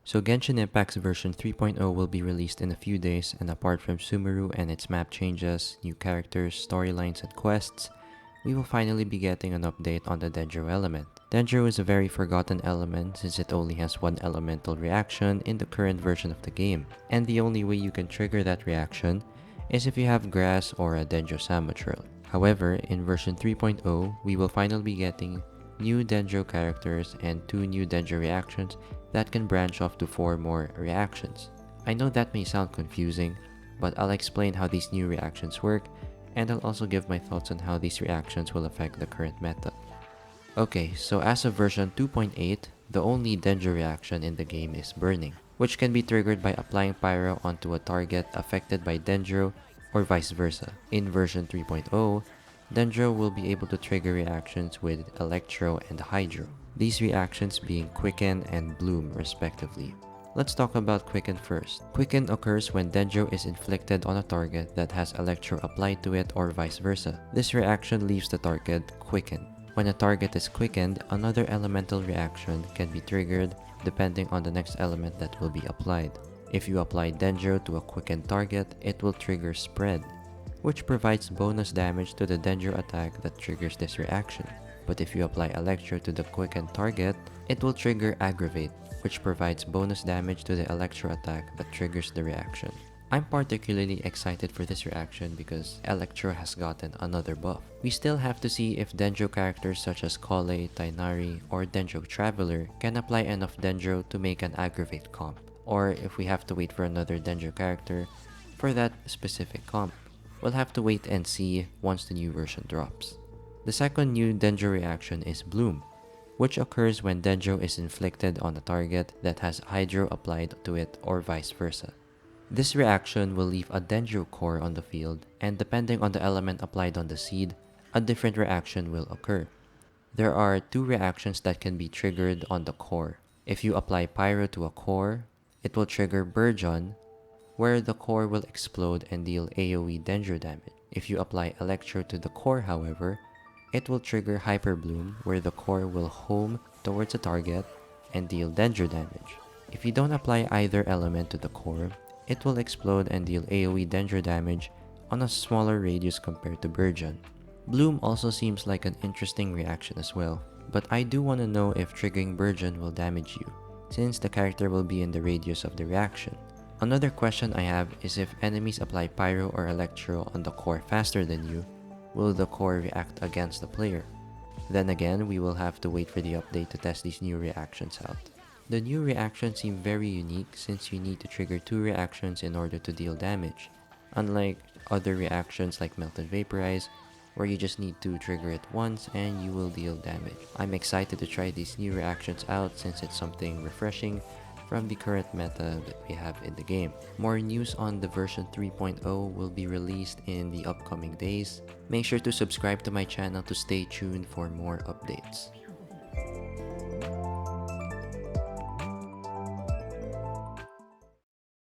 So Genshin Impact's version 3.0 will be released in a few days, and apart from Sumeru and its map changes, new characters, storylines, and quests, we will finally be getting an update on the Dendro element. Dendro is a very forgotten element since it only has one elemental reaction in the current version of the game, and the only way you can trigger that reaction is if you have grass or a Dendro Samotrill. However, in version 3.0, we will finally be getting new Dendro characters and 2 new Dendro reactions that can branch off to 4 more reactions. I know that may sound confusing, but I'll explain how these new reactions work, and I'll also give my thoughts on how these reactions will affect the current meta. Okay, so as of version 2.8, the only Dendro reaction in the game is Burning, which can be triggered by applying Pyro onto a target affected by Dendro or vice versa. In version 3.0, Dendro will be able to trigger reactions with Electro and Hydro, these reactions being Quicken and Bloom respectively. Let's talk about Quicken first. Quicken occurs when Dendro is inflicted on a target that has Electro applied to it or vice versa. This reaction leaves the target quickened. When a target is quickened, another elemental reaction can be triggered depending on the next element that will be applied. If you apply Dendro to a quickened target, it will trigger Spread, which provides bonus damage to the Dendro attack that triggers this reaction. But if you apply Electro to the quickened target, it will trigger Aggravate, which provides bonus damage to the Electro attack that triggers the reaction. I'm particularly excited for this reaction because Electro has gotten another buff. We still have to see if Dendro characters such as Kole, Tainari, or Dendro Traveler can apply enough Dendro to make an Aggravate comp, or if we have to wait for another Dendro character for that specific comp. We'll have to wait and see once the new version drops. The second new Dendro reaction is Bloom, which occurs when Dendro is inflicted on a target that has Hydro applied to it or vice versa. This reaction will leave a Dendro core on the field, and depending on the element applied on the seed, a different reaction will occur. There are 2 reactions that can be triggered on the core. If you apply Pyro to a core, it will trigger Burgeon, where the core will explode and deal AoE Dendro damage. If you apply Electro to the core, however, it will trigger Hyper Bloom, where the core will home towards a target and deal Dendro damage. If you don't apply either element to the core, it will explode and deal AoE Dendro damage on a smaller radius compared to Burgeon. Bloom also seems like an interesting reaction as well, but I do want to know if triggering Burgeon will damage you, since the character will be in the radius of the reaction. Another question I have is if enemies apply Pyro or Electro on the core faster than you, will the core react against the player? Then again, we will have to wait for the update to test these new reactions out. The new reactions seem very unique since you need to trigger 2 reactions in order to deal damage, unlike other reactions like Melt and Vaporize, where you just need to trigger it once and you will deal damage. I'm excited to try these new reactions out since it's something refreshing from the current meta that we have in the game. More news on the version 3.0 will be released in the upcoming days. Make sure to subscribe to my channel to stay tuned for more updates.